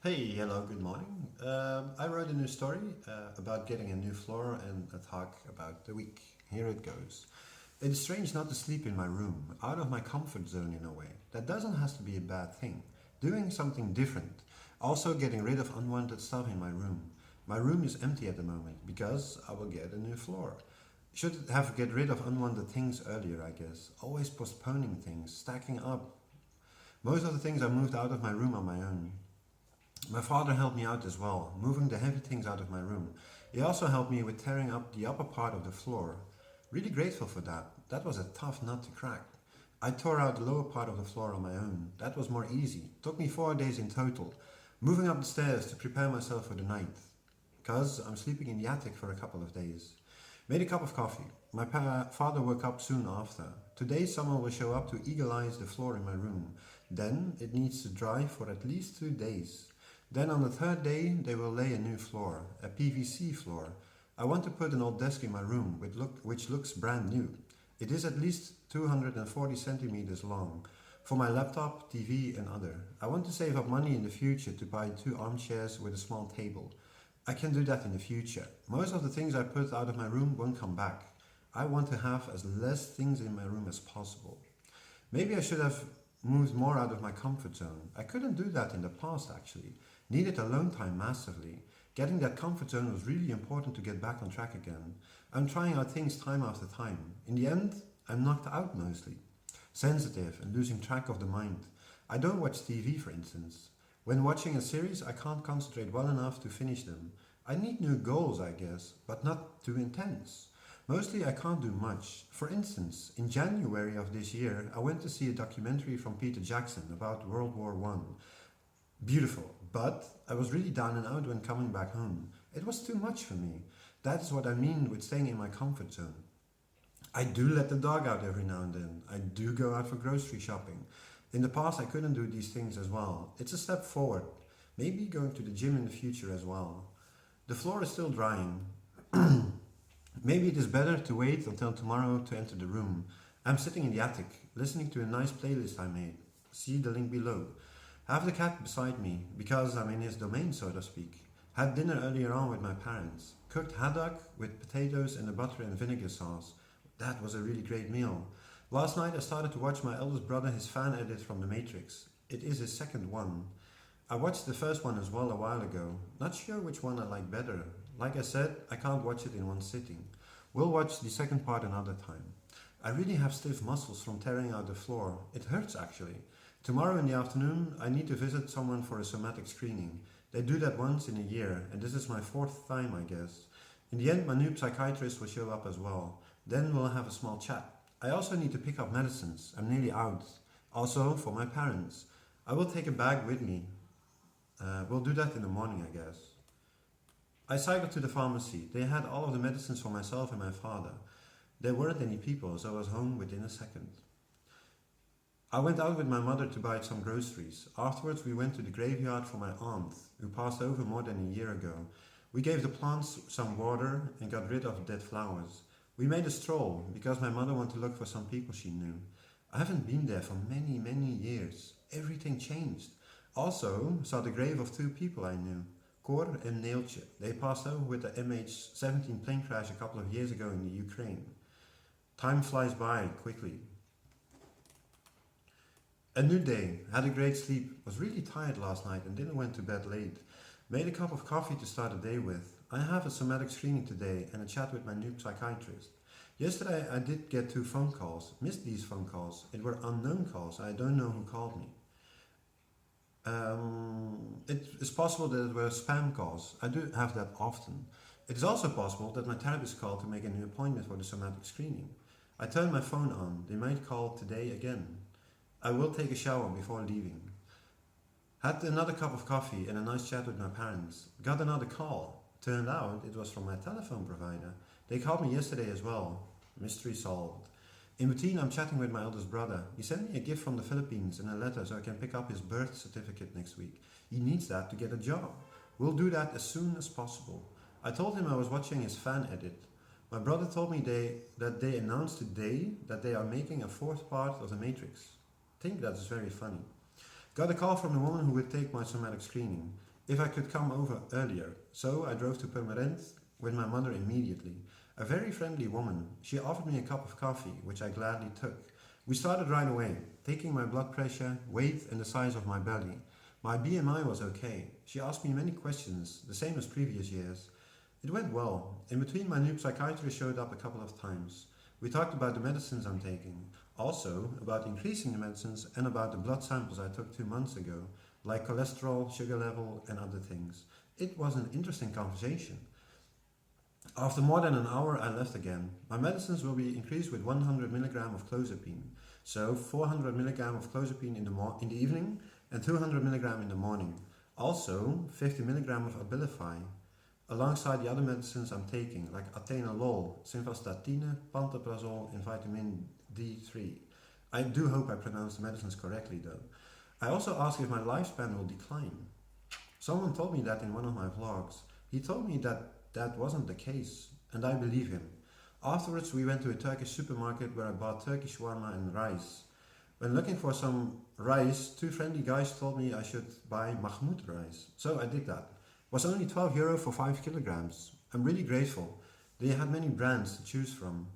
Hey, hello, good morning. I wrote a new story about getting a new floor and a talk about the week. Here it goes. It's strange not to sleep in my room, out of my comfort zone in a way. That doesn't have to be a bad thing. Doing something different. Also, getting rid of unwanted stuff in my room. My room is empty at the moment because I will get a new floor. Should have get rid of unwanted things earlier, I guess. Always postponing things, stacking up. Most of the things I moved out of my room on my own. My father helped me out as well, moving the heavy things out of my room. He also helped me with tearing up the upper part of the floor. Really grateful for that. That was a tough nut to crack. I tore out the lower part of the floor on my own. That was more easy. Took me 4 days in total. Moving up the stairs to prepare myself for the night. Cause I'm sleeping in the attic for a couple of days. Made a cup of coffee. My father woke up soon after. Today someone will show up to eagle-eyes the floor in my room. Then it needs to dry for at least 2 days. Then on the third day they will lay a new floor, a PVC floor. I want to put an old desk in my room which looks brand new. It is at least 240 centimeters long. For my laptop, TV and other. I want to save up money in the future to buy 2 armchairs with a small table. I can do that in the future. Most of the things I put out of my room won't come back. I want to have as less things in my room as possible. Maybe I should have moved more out of my comfort zone. I couldn't do that in the past actually. Needed alone time massively. Getting that comfort zone was really important to get back on track again. I'm trying out things time after time. In the end, I'm knocked out mostly. Sensitive and losing track of the mind. I don't watch TV for instance. When watching a series, I can't concentrate well enough to finish them. I need new goals, I guess, but not too intense. Mostly I can't do much. For instance, in January of this year, I went to see a documentary from Peter Jackson about World War One. Beautiful, but I was really down and out when coming back home. It was too much for me. That is what I mean with staying in my comfort zone. I do let the dog out every now and then. I do go out for grocery shopping. In the past, I couldn't do these things as well. It's a step forward. Maybe going to the gym in the future as well. The floor is still drying. Maybe it is better to wait until tomorrow to enter the room. I'm sitting in the attic, listening to a nice playlist I made. See the link below. Have the cat beside me, because I'm in his domain, so to speak. Had dinner earlier on with my parents. Cooked haddock with potatoes and a butter and vinegar sauce. That was a really great meal. Last night I started to watch my eldest brother his fan edit from The Matrix. It is his second one. I watched the first one as well a while ago. Not sure which one I like better. Like I said, I can't watch it in one sitting. We'll watch the second part another time. I really have stiff muscles from tearing out the floor. It hurts actually. Tomorrow in the afternoon, I need to visit someone for a somatic screening. They do that once in a year, and this is my fourth time, I guess. In the end, my new psychiatrist will show up as well. Then we'll have a small chat. I also need to pick up medicines. I'm nearly out. Also, for my parents. I will take a bag with me. We'll do that in the morning, I guess. I cycled to the pharmacy. They had all of the medicines for myself and my father. There weren't any people, so I was home within a second. I went out with my mother to buy some groceries. Afterwards, we went to the graveyard for my aunt, who passed over more than a year ago. We gave the plants some water and got rid of dead flowers. We made a stroll, because my mother wanted to look for some people she knew. I haven't been there for many, many years. Everything changed. Also, saw the grave of two people I knew, Cor and Neeltje. They passed over with the MH17 plane crash a couple of years ago in the Ukraine. Time flies by quickly. A new day. Had a great sleep. Was really tired last night and didn't went to bed late. Made a cup of coffee to start the day with. I have a somatic screening today and a chat with my new psychiatrist. Yesterday I did get 2 phone calls. Missed these phone calls. It were unknown calls. I don't know who called me. It is possible that it were spam calls. I do have that often. It is also possible that my therapist called to make a new appointment for the somatic screening. I turned my phone on. They might call today again. I will take a shower before leaving. Had another cup of coffee and a nice chat with my parents. Got another call. Turned out it was from my telephone provider. They called me yesterday as well. Mystery solved. In between I'm chatting with my eldest brother. He sent me a gift from the Philippines and a letter so I can pick up his birth certificate next week. He needs that to get a job. We'll do that as soon as possible. I told him I was watching his fan edit. My brother told me that they announced today that they are making a fourth part of The Matrix. I think that is very funny. Got a call from the woman who would take my somatic screening. if I could come over earlier. So I drove to Purmerend with my mother immediately. A very friendly woman. She offered me a cup of coffee, which I gladly took. We started right away, taking my blood pressure, weight and the size of my belly. My BMI was okay. She asked me many questions, the same as previous years. It went well. In between, my new psychiatrist showed up a couple of times. We talked about the medicines I'm taking, also about increasing the medicines and about the blood samples I took 2 months ago, like cholesterol, sugar level and other things. It was an interesting conversation. After more than an hour, I left again. My medicines will be increased with 100 milligram of Clozapine. So 400 milligram of Clozapine in the evening and 200 milligram in the morning. Also 50 milligram of Abilify, alongside the other medicines I'm taking, like atenolol, simvastatin, pantoprazole and vitamin D3. I do hope I pronounced the medicines correctly though. I also asked if my lifespan will decline. Someone told me that in one of my vlogs. He told me that wasn't the case, and I believe him. Afterwards we went to a Turkish supermarket where I bought Turkish shawarma and rice. When looking for some rice, 2 friendly guys told me I should buy Mahmoud rice. So I did that. It was only €12 for 5 kilograms. I'm really grateful. They had many brands to choose from.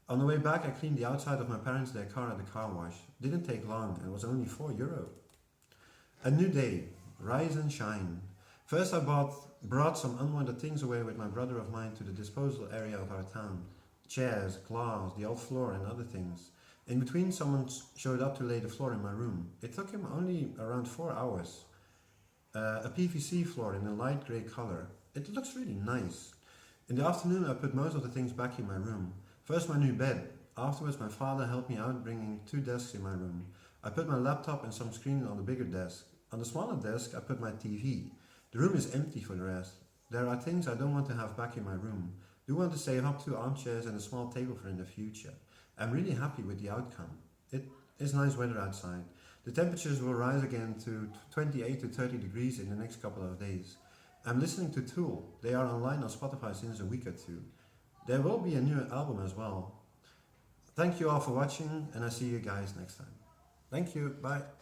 On the way back I cleaned the outside of my parents' their car at the car wash. Didn't take long and was only €4. A new day. Rise and shine. First I brought some unwanted things away with my brother of mine to the disposal area of our town. Chairs, glass, the old floor and other things. In between, someone showed up to lay the floor in my room. It took him only around 4 hours. A PVC floor in a light grey color. It looks really nice. In the afternoon I put most of the things back in my room. First my new bed. Afterwards my father helped me out bringing 2 desks in my room. I put my laptop and some screen on the bigger desk. On the smaller desk I put my TV. The room is empty for the rest. There are things I don't want to have back in my room. Do want to save up 2 armchairs and a small table for in the future. I'm really happy with the outcome. It is nice weather outside. The temperatures will rise again to 28 to 30 degrees in the next couple of days. I'm listening to Tool. They are online on Spotify since a week or 2. There will be a new album as well. Thank you all for watching and I see you guys next time. Thank you. Bye.